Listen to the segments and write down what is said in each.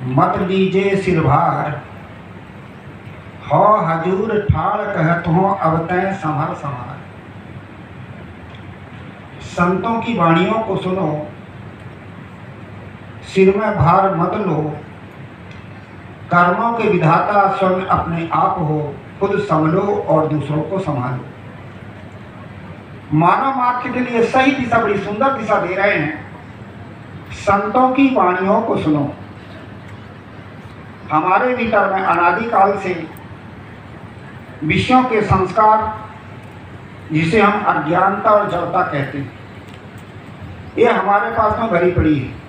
मत लीजे सिर भार, हो हजूर ठाड़ कहत हो अब तय संभर संभार। संतों की वाणियों को सुनो, सिर में भार मत लो। कर्मों के विधाता स्वयं अपने आप हो, खुद संभलो और दूसरों को संभालो। मानव मात्र के लिए सही दिशा, बड़ी सुंदर दिशा दे रहे हैं। संतों की वाणियों को सुनो। हमारे भीतर में अनादिकाल से विषयों के संस्कार, जिसे हम अज्ञानता और जड़ता कहते हैं, ये हमारे पास में भरी पड़ी है।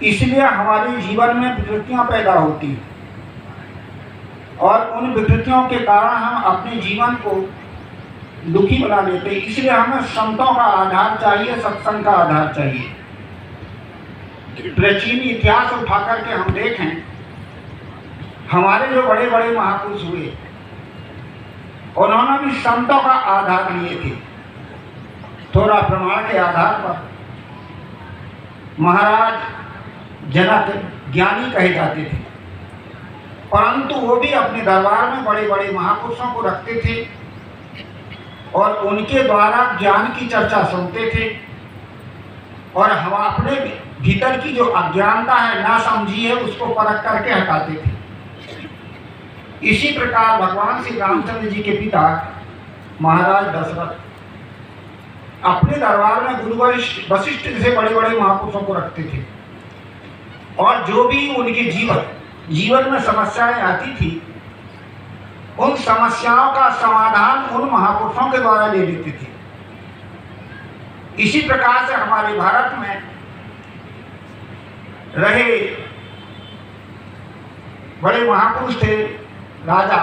इसलिए हमारे जीवन में विकृतियां पैदा होती हैं और उन विकृतियों के कारण हम अपने जीवन को दुखी बना लेते हैं। इसलिए हमें संतों का आधार चाहिए, सत्संग का आधार चाहिए। प्राचीन इतिहास उठा करके हम देखें, हमारे जो बड़े बड़े महापुरुष हुए, उन्होंने भी संतों का आधार लिए थे। थोड़ा प्रमाण के आधार पर महाराज जनक ज्ञानी कहे जाते थे, परंतु वो भी अपने दरबार में बड़े बड़े महापुरुषों को रखते थे और उनके द्वारा ज्ञान की चर्चा सुनते थे और हम अपने भीतर की जो अज्ञानता है, ना समझी है, उसको परख करके हटाते थे। इसी प्रकार भगवान श्री रामचंद्र जी के पिता महाराज दशरथ अपने दरबार में गुरु वशिष्ठ जैसे बड़े बड़े महापुरुषों को रखते थे और जो भी उनके जीवन में समस्याएं आती थी, उन समस्याओं का समाधान उन महापुरुषों के द्वारा ले लेते थे। इसी प्रकार से हमारे भारत में रहे बड़े महापुरुष थे राजा,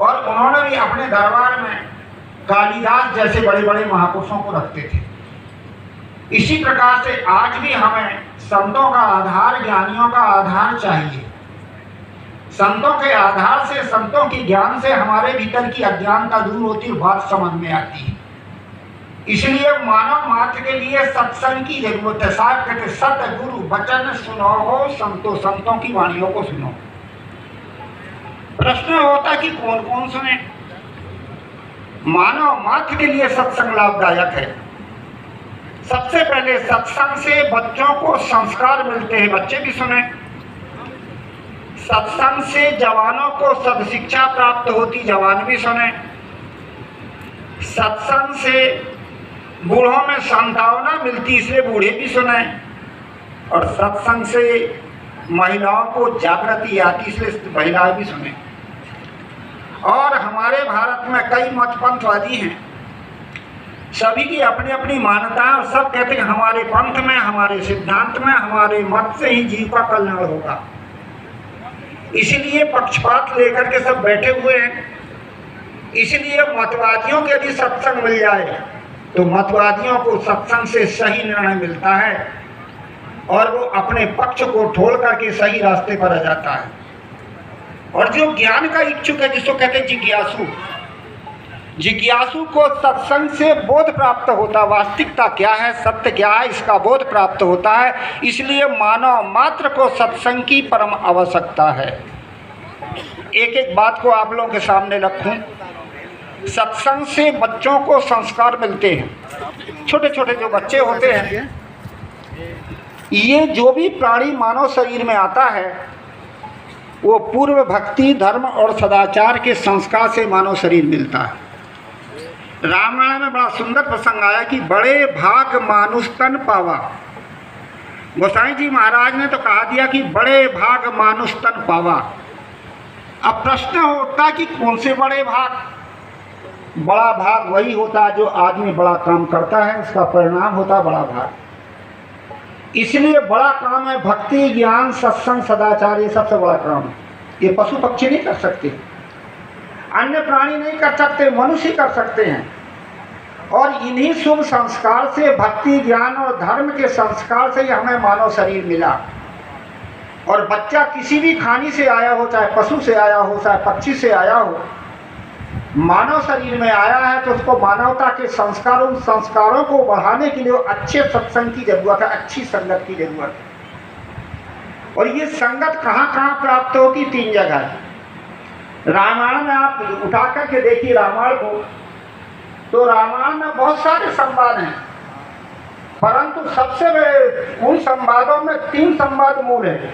और उन्होंने भी अपने दरबार में कालिदास जैसे बड़े बड़े महापुरुषों को रखते थे। इसी प्रकार से आज भी हमें संतों का आधार, ज्ञानियों का आधार चाहिए। संतों के आधार से, संतों के ज्ञान से हमारे भीतर की अज्ञानता दूर होती और बात समझ में आती है। इसलिए मानव मात्र के लिए सत्संग की जरूरत है। साहब कहते सतगुरु वचन सुनो हो संतो, संतों की वाणियों को सुनो। प्रश्न होता कि कौन कौन सुने? मानव मात्र के लिए सत्संग लाभदायक है। सबसे पहले सत्संग से बच्चों को संस्कार मिलते हैं, बच्चे भी सुने। सत्संग से जवानों को सदशिक्षा प्राप्त होती, जवान भी सुने। सत्संग से बूढ़ों में सांत्वना मिलती, इसलिए बूढ़े भी सुने। और सत्संग से महिलाओं को जागृति आती, इसलिए महिलाएं भी सुने। और हमारे भारत में कई मतपंथवादी हैं, सभी की अपनी अपनी मान्यताएं, और सब कहते हैं हमारे पंथ में, हमारे सिद्धांत में, हमारे मत से ही जीव का कल्याण होगा। इसलिए पक्षपात लेकर के सब बैठे हुए हैं। इसलिए मतवादियों के यदि सत्संग मिल जाए तो मतवादियों को सत्संग से सही निर्णय मिलता है और वो अपने पक्ष को छोड़ करके सही रास्ते पर आ जाता है। और जो ज्ञान का इच्छुक है, जिसको कहते हैं जिज्ञासु, जिज्ञासु को सत्संग से बोध प्राप्त होता, वास्तविकता क्या है, सत्य क्या है, इसका बोध प्राप्त होता है। इसलिए मानव मात्र को सत्संग की परम आवश्यकता है। एक एक बात को आप लोगों के सामने रखूं। सत्संग से बच्चों को संस्कार मिलते हैं। छोटे छोटे जो बच्चे होते हैं, ये जो भी प्राणी मानव शरीर में आता है, वो पूर्व भक्ति, धर्म और सदाचार के संस्कार से मानव शरीर मिलता है। रामायण में बड़ा सुंदर प्रसंग आया कि बड़े भाग मानुष तन पावा। गोसाई जी महाराज ने तो कहा दिया कि बड़े भाग मानुष तन पावा। अब प्रश्न होता कि कौन से बड़े भाग? बड़ा भाग वही होता है जो आदमी बड़ा काम करता है, उसका परिणाम होता है बड़ा भाग। इसलिए बड़ा काम है भक्ति, ज्ञान, सत्संग, सदाचार, ये सबसे बड़ा काम है। ये पशु पक्षी नहीं कर सकते, अन्य प्राणी नहीं कर सकते, मनुष्य कर सकते हैं। और इन्हीं शुभ संस्कार से, भक्ति, ज्ञान और धर्म के संस्कार से ही हमें मानव शरीर मिला। और बच्चा किसी भी खानी से आया हो, चाहे पशु से आया हो, चाहे पक्षी से आया हो, मानव शरीर में आया है तो उसको मानवता के संस्कारों, उन संस्कारों को बढ़ाने के लिए अच्छे सत्संग की जरूरत है, अच्छी संगत की जरूरत है। और ये संगत कहाँ कहाँ प्राप्त होती? 3 जगह। रामायण में आप उठा करके देखिए रामायण को, तो रामायण में बहुत सारे संवाद हैं, परंतु सबसे उन संवादों में 3 संवाद मूल है।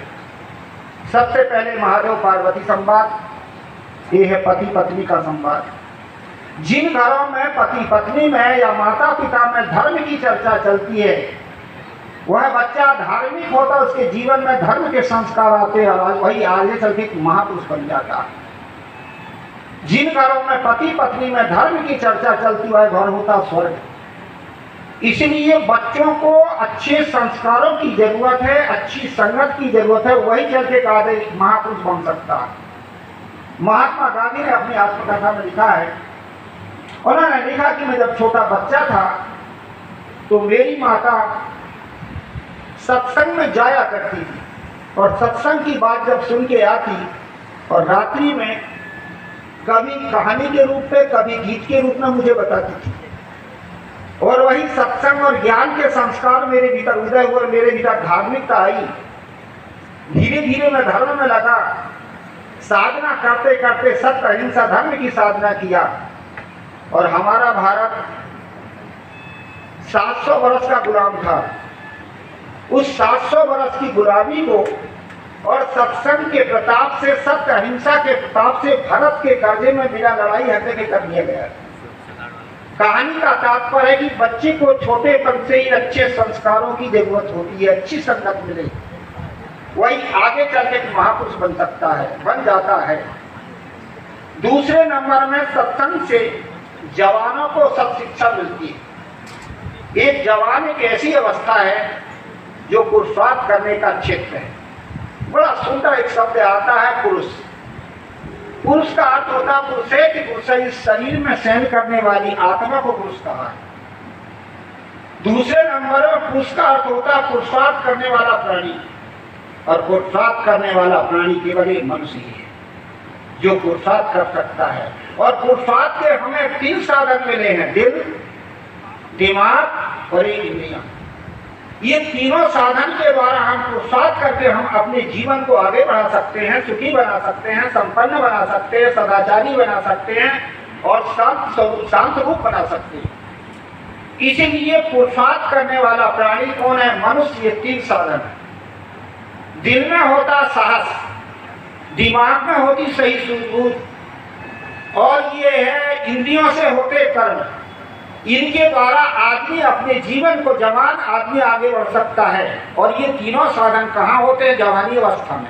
सबसे पहले महादेव पार्वती संवाद, ये है पति पत्नी का संवाद। जिन घरों में पति पत्नी में या माता पिता में धर्म की चर्चा चलती है, वह बच्चा धार्मिक होता, उसके जीवन में धर्म के संस्कार आते हैं और वही आगे चल के महापुरुष बन जाता है। जिन घरों में पति पत्नी में धर्म की चर्चा चलती, वह घर होता स्वर्ग। इसलिए बच्चों को अच्छे संस्कारों की जरूरत है, अच्छी संगत की जरूरत है, वही चल के आगे महापुरुष बन सकता है। महात्मा गांधी ने अपनी आत्मकथा में लिखा है, उन्होंने लिखा कि मैं जब छोटा बच्चा था तो मेरी माता सत्संग में जाया करती थी, और सत्संग की बात जब सुन के आती और रात्रि में कभी कहानी के रूप में कभी गीत के रूप में मुझे बताती थी, और वही सत्संग और ज्ञान के संस्कार मेरे भीतर उदय हुए, मेरे भीतर धार्मिकता आई। धीरे धीरे मैं धर्म में लगा, साधना करते करते सत्य अहिंसा धर्म की साधना किया, और हमारा भारत 700 वर्ष का गुलाम था। उस 700 वर्ष की गुलामी को और सत्संग के प्रताप से, सत्य अहिंसा के प्रताप से भारत के कर्जे में बिना लड़ाई हत्या कर दिया गया। कहानी का तात्पर्य है कि बच्चे को छोटेपन से ही अच्छे संस्कारों की जरूरत होती है, अच्छी संगत मिले, वही आगे चल के महापुरुष बन सकता है, बन जाता है। दूसरे नंबर में सत्संग से जवानों को सब शिक्षा मिलती है। एक जवान एक ऐसी अवस्था है जो पुरुषार्थ करने का क्षेत्र है। बड़ा सुंदर एक शब्द आता है पुरुष। पुरुष का अर्थ होता है पुरुष है कि पुरुष इस शरीर में सहन करने वाली आत्मा को पुरुष कहा है। दूसरे नंबर में पुरुष का अर्थ होता है पुरुषार्थ करने वाला प्राणी, और पुरुषार्थ करने वाला प्राणी केवल एक मनुष्य ही है जो पुरुषार्थ कर सकता है। और पुरुषार्थ के हमें 3 साधन मिले हैं, दिल, दिमाग और एक इंद्रियां। ये तीनों साधन के द्वारा हम पुरुषार्थ करके हम अपने जीवन को आगे बढ़ा सकते हैं, सुखी बना सकते हैं, संपन्न बना सकते हैं, सदाचारी बना सकते हैं और शांत रूप बना सकते हैं। इसीलिए पुरुषार्थ करने वाला प्राणी कौन है? मनुष्य। ये 3 साधन है। दिल में होता साहस, दिमाग में होती सही सूझबूझ, और ये है इंद्रियों से होते कर्म। इनके द्वारा आदमी अपने जीवन को, जवान आदमी आगे बढ़ सकता है। और ये तीनों साधन कहाँ होते हैं? जवानी अवस्था में।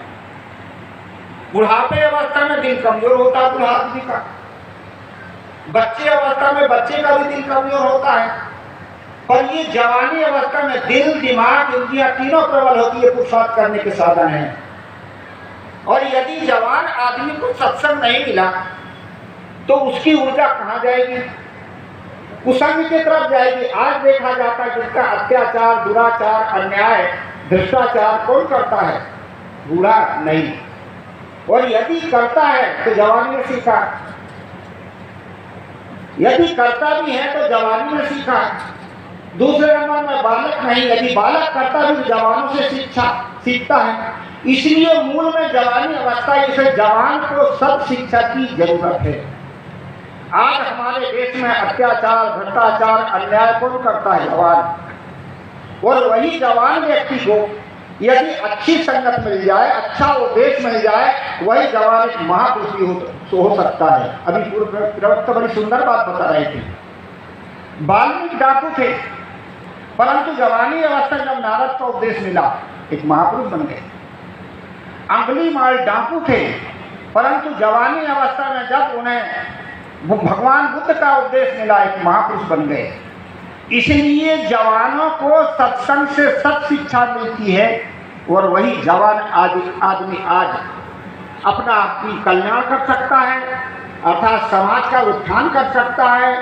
बुढ़ापे अवस्था में दिल कमजोर होता है बुढ़ा आदमी का, बच्चे अवस्था में बच्चे का भी दिल कमजोर होता है, पर ये जवानी अवस्था में दिल, दिमाग, इंद्रियां तीनों प्रबल होती है, पुरुषार्थ करने के साधन है। और यदि जवान आदमी को सत्संग नहीं मिला तो उसकी ऊर्जा कहाँ जाएगी? कुसंग की तरफ जाएगी। आज देखा जाता है जिसका अत्याचार, दुराचार, अन्याय, भ्रष्टाचार कौन करता है? बूढ़ा नहीं। और यदि करता है तो जवानी में सीखा, यदि करता भी है तो जवानी में सीखा। दूसरे नंबर में बालक नहीं, यदि बालक करता भी जवानों से सीखता है। इसलिए मूल में जवानी अवस्था, इसे जवान को सब शिक्षा की जरूरत है। आज हमारे देश में अत्याचार, भ्रष्टाचार, अन्याय कौन करता है? जवान। और वही जवान व्यक्ति को यदि अच्छी संगत मिल जाए, अच्छा उपदेश मिल जाए, वही जवान एक महापुरुष भी हो सकता है। अभी पूर्व बड़ी सुंदर बात बता रहे थे। वाल्मीकि डाकू थे, परंतु जवानी अवस्था जब नारद का उपदेश मिला एक महापुरुष बन गए। अंगुलीमाल डाकू थे, परंतु जवानी अवस्था में जब उन्हें भगवान बुद्ध का उपदेश मिला एक महापुरुष बन गए। इसलिए जवानों को सत्संग से सत शिक्षा मिलती है, और वही जवान आदमी आज अपना कल्याण कर सकता है, अर्थात समाज का उत्थान कर सकता है,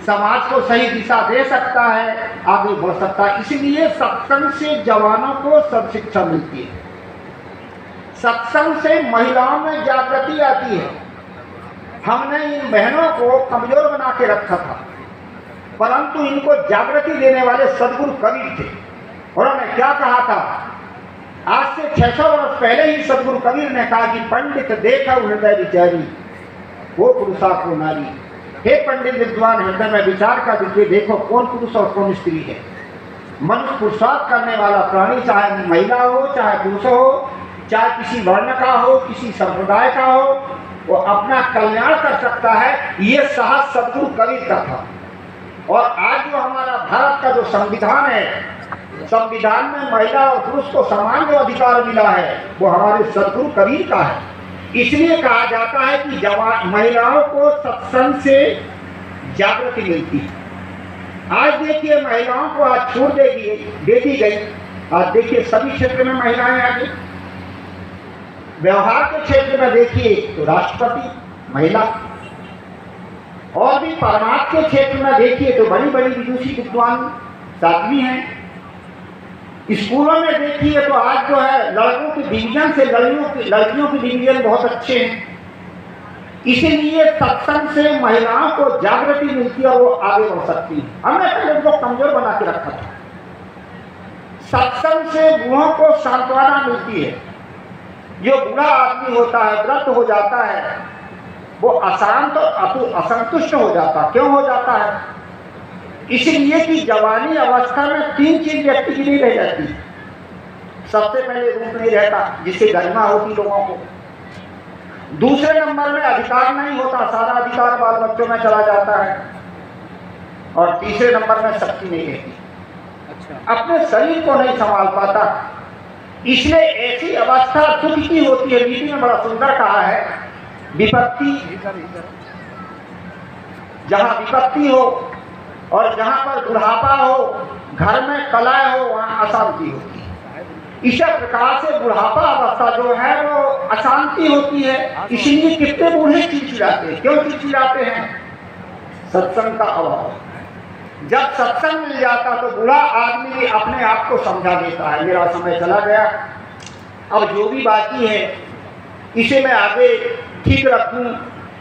समाज को सही दिशा दे सकता है, आगे बढ़ सकता है। इसलिए सत्संग से जवानों को सब शिक्षा मिलती है। सत्संग से महिलाओं में जागृति आती है। हमने इन बहनों को कमजोर बना के रखा था, परंतु इनको जागृति देने वाले सदगुरु कबीर थे। उन्होंने क्या कहा था? आज से 600 वर्ष पहले ही सदगुरु कबीर ने कहा कि पंडित देखा हृदय विचारी, वो पुरुषा को नारी। हे पंडित विद्वान, हृदय में विचार का विषय देखो कौन पुरुष और कौन स्त्री है। मनुष्य पुरुषार्थ करने वाला प्राणी, चाहे महिला हो चाहे पुरुष हो, चाहे किसी वर्ण का हो किसी संप्रदाय का हो, वो अपना कल्याण कर सकता है। ये साहस सदगुरु कबीर का था। और आज जो हमारा भारत का जो संविधान है, संविधान में महिला और पुरुष को समान जो अधिकार मिला है वो हमारे सदगुरु कबीर का है। इसलिए कहा जाता है कि महिलाओं को सत्संग से जागृति मिलती है। आज देखिए महिलाओं को आज छूट दे दी गई। आज देखिए सभी क्षेत्र में महिलाएं आ गई। व्यवहार के क्षेत्र में देखिए तो राष्ट्रपति महिला, और भी परमार्थ के क्षेत्र में देखिए तो बड़ी बड़ी विदुषी विद्वान साध्वी हैं। स्कूलों में देखिए तो आज जो है लड़कों की डिवीजन से लड़कियों की डिवीजन बहुत अच्छे हैं। इसीलिए सत्संग से महिलाओं को जागृति मिलती है और वो आगे बढ़ सकती है। हमने पहले उनको कमजोर बना के रखा था। सत्संग से बूढ़ों को सांत्वना मिलती है। जो बूढ़ा आदमी होता है, व्रत हो जाता है, वो अशांत और असंतुष्ट हो जाता। क्यों हो जाता है? इसलिए कि जवानी अवस्था में 3 चीज व्यक्ति की नहीं रह जाती। सबसे पहले रूप नहीं रहता जिससे गरिमा होती लोगों को। दूसरे नंबर में अधिकार नहीं होता, सारा अधिकार बाल बच्चों में चला जाता है। और तीसरे नंबर में शक्ति नहीं रहती, अपने शरीर को नहीं संभाल पाता। इसलिए ऐसी अवस्था दुख की होती है। नीति में बड़ा सुंदर कहा है, विपत्ति, जहां विपत्ति हो और जहां पर बुढ़ापा हो, घर में कलह हो, वहां अशांति होती है। इसी प्रकार से बुढ़ापा अवस्था जो है वो अशांति होती है। इसलिए कितने बूढ़े चिड़चिड़ाते हैं। क्यों चिड़चिड़ाते हैं? सत्संग का अभाव। जब सत्संग मिल जाता तो बूढ़ा आदमी भी अपने आप को समझा देता है, मेरा समय चला गया, अब जो भी बाकी है इसे मैं आगे ठीक रखूं,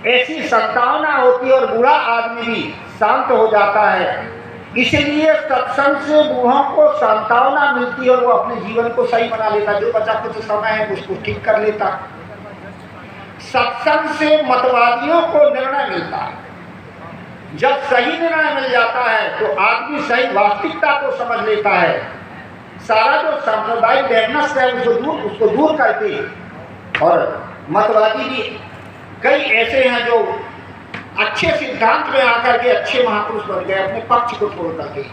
ऐसी संभावना होती है और बूढ़ा आदमी भी शांत हो जाता है। इसलिए सत्संग से बूढ़ों को सांत्वना मिलती है और वो अपने जीवन को सही बना लेता। जो बचा कुछ समय है उसको ठीक कर लेता। सत्संग से मतवादियों को निर्णय मिलता है। जब सही निर्णय मिल जाता है तो आदमी सही वास्तविकता को समझ लेता है। सारा जो सांप्रदायिक वैमनस्य है उसको दूर करके, और मतवादी भी कई ऐसे हैं जो अच्छे सिद्धांत में आकर के अच्छे महापुरुष बन गए अपने पक्ष को छोड़ करके।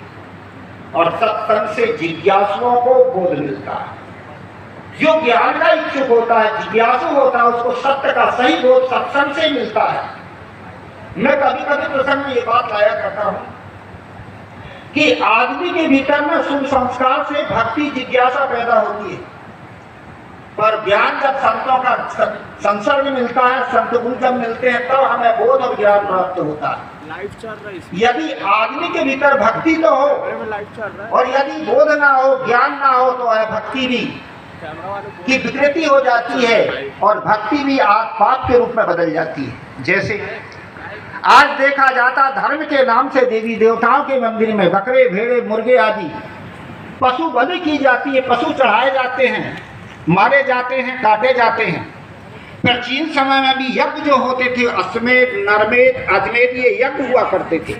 और सत्संग से जिज्ञासुओं को बोध मिलता है। जो ज्ञान का इच्छुक होता है, जिज्ञासु होता है, उसको सत्य का सही बोध सत्संग से मिलता है। मैं कभी कभी प्रसंग में ये बात लाया करता हूं कि आदमी के भीतर में शुभ संस्कार से भक्ति जिज्ञासा पैदा होती है, पर ज्ञान जब संतों का संसर्ग मिलता है, संत गुरु जब मिलते हैं तब हमें बोध और ज्ञान प्राप्त होता है। यदि आदमी के भीतर भक्ति तो हो और यदि बोध ना हो, ज्ञान ना हो, तो है भक्ति भी की विकृति हो जाती है और भक्ति भी पाप के रूप में बदल जाती है। जैसे आज देखा जाता धर्म के नाम से देवी देवताओं के मंदिर में बकरे, भेड़े, मुर्गे आदि पशु बलि की जाती है, पशु चढ़ाए जाते हैं, मारे जाते हैं, काटे जाते हैं। प्राचीन समय में भी यज्ञ जो होते थे, अश्वमेध, नरमेध, अजमेध, ये यज्ञ हुआ करते थे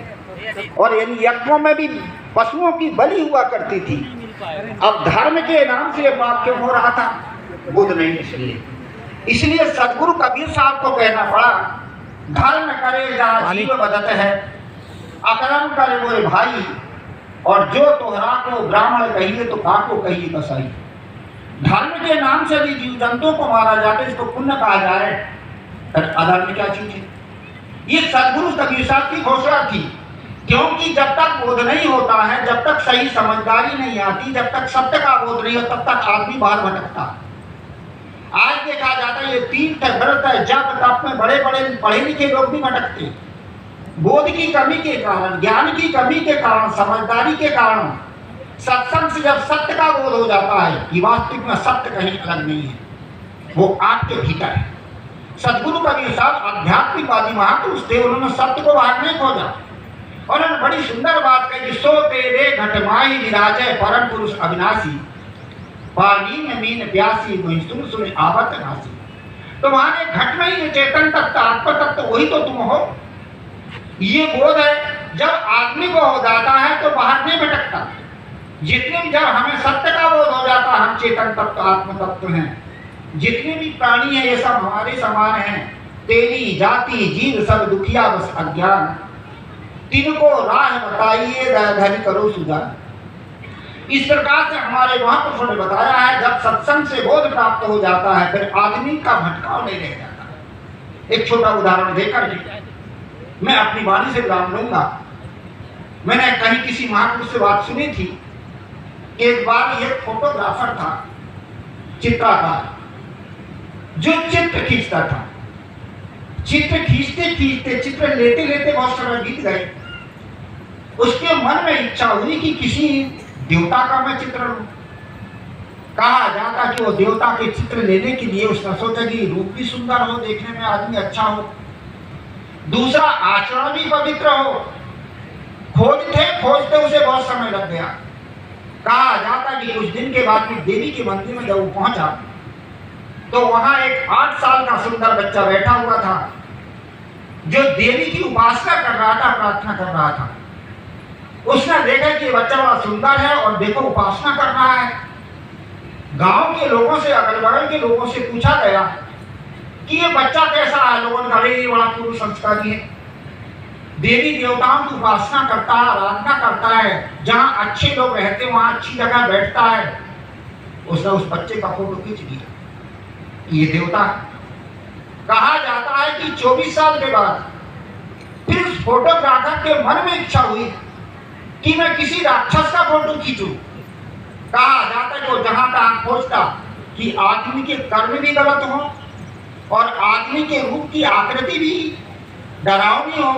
और इन यज्ञों में भी पशुओं की बलि हुआ करती थी। अब धर्म के नाम से बात क्यों हो रहा था? बुद्ध नहीं। इसलिए सदगुरु कबीर साहब को कहना पड़ा, धर्म करे जहाँ जीव बदत है, अकर्म करे मोरे भाई, और जो तोहरा को ब्राह्मण कहिए तो काको कहिए कसाई। धर्म के नाम से भी जीव जंतुओं को मारा जाता, इसको पुण्य कहा जा रहा है। अधर्म क्या चीज है? ये सदगुरु कबीर साहब की घोषणा थी। क्योंकि जब तक बोध नहीं होता है, जब तक सही समझदारी नहीं आती, जब तक सत्य का बोध नहीं हो, तब तक आदमी बाहर भटकता। आज देखा जाता है ये तीर्थ व्रत जप तप में बड़े बड़े पढ़े लिखे लोग भी भटकते। बोध की कमी के कारण, ज्ञान की कमी के कारण, समझदारी के कारण, सत्संग से जब सत्य का बोध हो जाता है कि वास्तविक में सत्य कहीं अलग नहीं है, वो आपके भीतर है। सदगुरु कबीर साहब आध्यात्मिकवादी महापुरुष थे, उन्होंने सत्य को बाहर नहीं खोजा। और उन्होंने बड़ी सुंदर बात कही, सो तेरे घट माही विराजय परम पुरुष अविनाशी। पानी में मीन प्यासी वही तुम सुन आवत नासी। तुम्हारे घट में ही चेतन तत्व आत्म तत्व वही तो तुम हो। ये बोध है जब आदमी को हो जाता है तो बाहर नहीं भटकता। जितने भी जब हमें सत्य का बोध हो जाता है हम चेतन तत्व आत्म तत्व हैं। जितने भी प्राणी हैं ये सब हमारे समान हैं। तेरी जाति जीव सब दुखिया बस अज्ञान, तिनको राह बताइए धन करो सुजान। इस प्रकार से हमारे महापुरुषों ने बताया है जब सत्संग से बोध प्राप्त हो जाता है फिर आदमी का भटकाव नहीं रह जाता। एक छोटा उदाहरण देकर मैं अपनी वाणी से विराम लूंगा। मैंने कहीं किसी महापुरुष से बात सुनी थी। एक बार एक फोटोग्राफर था, चित्रकार, जो चित्र खींचता था। चित्र खींचते खींचते चित्र लेते लेते बहुत समय बीत गए। उसके मन में इच्छा हुई कि किसी देवता का मैं चित्र लूं। कहा जाता कि वो देवता के चित्र लेने के लिए उसने सोचा कि रूप भी सुंदर हो, देखने में आदमी अच्छा हो, दूसरा आचरण भी पवित्र हो। खोजते खोजते उसे बहुत समय लग गया। कहा जाता कि कुछ दिन के बाद में देवी के मंदिर में जब वो पहुंचा तो वहां एक 8 साल का सुंदर बच्चा बैठा हुआ था जो देवी की उपासना कर रहा था, प्रार्थना कर रहा था। उसने देखा कि बच्चा बड़ा सुंदर है और देखो उपासना कर रहा है। गांव के लोगों से, अगल बगल के लोगों से पूछा गया कि ये बच्चा कैसा है। लोगों ने कहा ये बड़ा पूर्व संस्कारी है, देवी देवताओं की उपासना करता है, आराधना करता है, जहां अच्छे लोग रहते वहां अच्छी जगह बैठता है। उसने उस बच्चे का फोटो खींच लिया, ये देवता। कहा जाता है कि 24 साल के बाद फिर उस फोटोग्राफर के मन में इच्छा हुई कि मैं किसी राक्षस का फोटो खींचूं। कहा जाता है कि वो जहां तक खोजता कि आदमी के कर्म भी गलत हो और आदमी के रूप की आकृति भी डरावनी हो।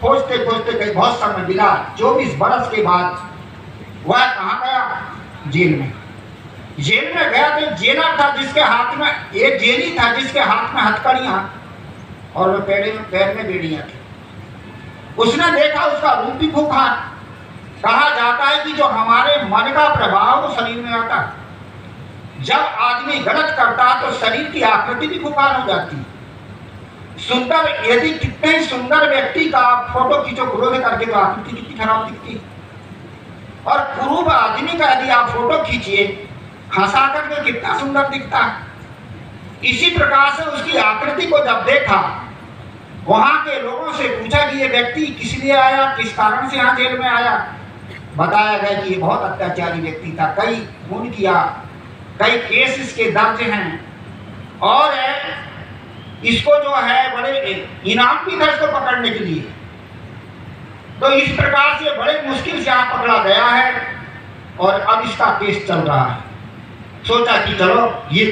खोजते खोजते कई बहुत समय मिला। 24 बरस के बाद वह कहाँ गया? जेल में। जेल में गया तो जेलर था जिसके हाथ में, एक जेली था जिसके हाथ में हथकड़ियां और पैर में बेड़ियां थी। उसने देखा उसका रूप भी भूखा। कहा जाता है कि जो हमारे मन का प्रभाव वो शरीर में आता है। जब आदमी गलत करता है तो शरीर की आकृति भी खुकार हो जाती है। सुंदर, यदि कितने सुंदर व्यक्ति का आप फोटो खींचो क्रोध करके तो आकृति कितनी खराब दिखती। और कुरूप आदमी का यदि आप फोटो खींचिए हंसा करके कितना सुंदर दिखता है। इसी प्रकार से उसकी आकृति को जब देखा, वहां के लोगों से पूछा कि ये व्यक्ति किस लिए आया, किस कारण से यहाँ जेल में आया। बताया गया कि ये बहुत अत्याचारी व्यक्ति था, कई खून किया, कई केस इसके दर्ज हैं और इसको जो है बड़े इनाम भी था इसको पकड़ने के लिए। तो इस प्रकार से बड़े मुश्किल से यहाँ पकड़ा गया है और अब इसका केस चल रहा है। सोचा कि चलो ये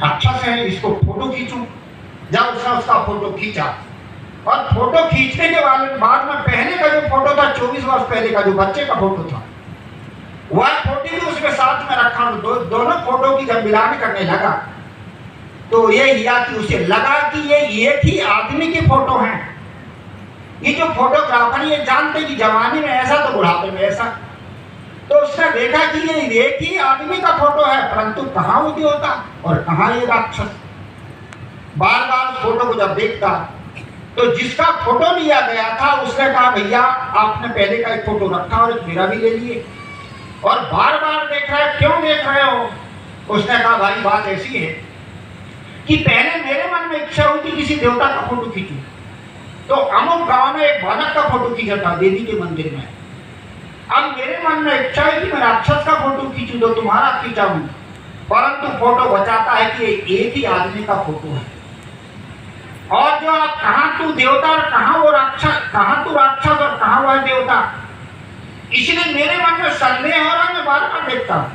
राक्षस है, इसको फोटो खींचूं। जब उसने उसका फोटो खींचा और फोटो खींचने के बाद में पहले का जो फोटो था 24 वर्ष पहले का जो बच्चे का फोटो था वह फोटो भी उसके साथ में रखा। दोनों फोटो की जब मिलान करने लगा तो ये किया कि उसे लगा कि ये एक ही आदमी की फोटो है। ये जो फोटोग्राफर ये जानते कि जवानी में ऐसा तो बुढ़ापे में ऐसा। तो उसने देखा कि ये एक ही आदमी का फोटो है, परंतु कहाँ वो देवता और कहाँ ये राक्षस। बार बार फोटो को जब देखता तो जिसका फोटो लिया गया था उसने कहा भैया आपने पहले का एक फोटो रखा और मेरा भी ले लिए और बार बार देख रहे, क्यों देख रहे हो? उसने कहा भाई बात ऐसी है कि पहले मेरे मन में इच्छा हुई कि किसी देवता का फोटो खींचूं। तो अमुक गांव में एक बालक का फोटो खींचा था देवी के मंदिर में। अब मेरे मन में इच्छा है कि मैं राक्षस का फोटो खींचूं तो तुम्हारा खींचा हूं, परंतु फोटो बचाता है कि एक ही आदमी का फोटो है। और जो आप कहाँ तू देवता और कहाँ वो राक्षस, कहाँ तू राक्षस और कहाँ वह देवता, इसलिए मेरे मन में संदेह हो रहा है, मैं बार बार देखता हूं।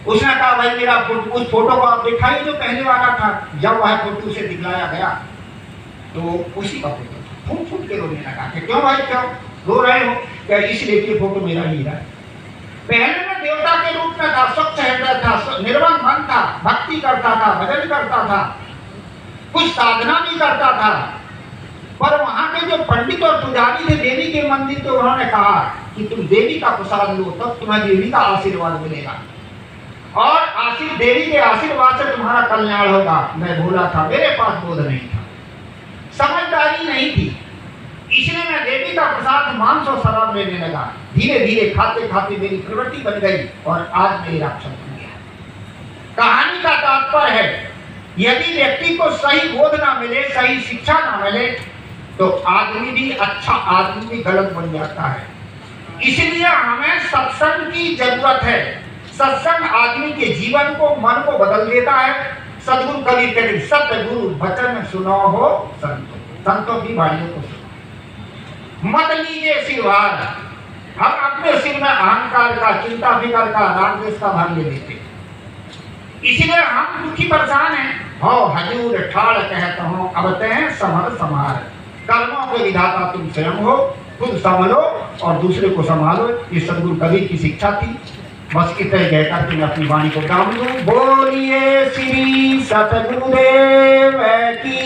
उसने कहा भाई मेरा फोटो, उस फोटो को आप दिखाइए जो पहले वाला था। जब वह फोटो उसे दिखलाया गया तो उसी का फोटो था। फूट फूट के रोने लगा कि क्यों भाई क्यों रो रहे हो? क्या इसलिए कि फोटो मेरा ही है। पहले मैं देवता के रूप में था, स्वच्छ हृदय था, निर्मल मन था, भक्ति करता था, भजन करता था, कुछ साधना भी करता था। पर वहां के जो पंडित और पुजारी थे देवी के मंदिर, तो उन्होंने कहा कि तुम देवी का प्रसाद लो तब तुम्हें देवी का आशीर्वाद मिलेगा। और देवी के आशीर्वाद से तुम्हारा कल्याण होगा। मैं भूला था, मेरे पास बोध नहीं था, समझदारी नहीं थी, इसलिए मैं देवी का प्रसाद मांस और शराब लेने लगा। धीरे धीरे खाते खाते मेरी प्रवृत्ति बन गई और आज मेरी राक्षस बन गया। कहानी का तात्पर्य है, यदि व्यक्ति को सही बोध ना मिले, सही शिक्षा ना मिले, तो आदमी भी अच्छा, आदमी भी गलत बन जाता है। इसलिए हमें सत्संग की जरूरत है। सत्संग आदमी के जीवन को, मन को बदल देता है। सदगुरु कबीर कहते, सतगुरु वचन सुनो हो संतो, संतों की वाणियों को सुनो, मत लीजिए सिरभार। हम अपने सिर में अहंकार का, चिंता फिकर का, राग द्वेष का भार ले लेते, इसलिए हम दुखी परेशान हैं। हो हजूर ठाड़ कहता हूं, अब तय समर समार, कर्मों के विधाता तुम स्वयं हो, खुद संभलो और दूसरे को संभालो। ये सदगुरु कबीर की शिक्षा थी। बस इतने कहकर के मैं अपनी वाणी को विराम दूं। बोलिए श्री सतगुरुदेव की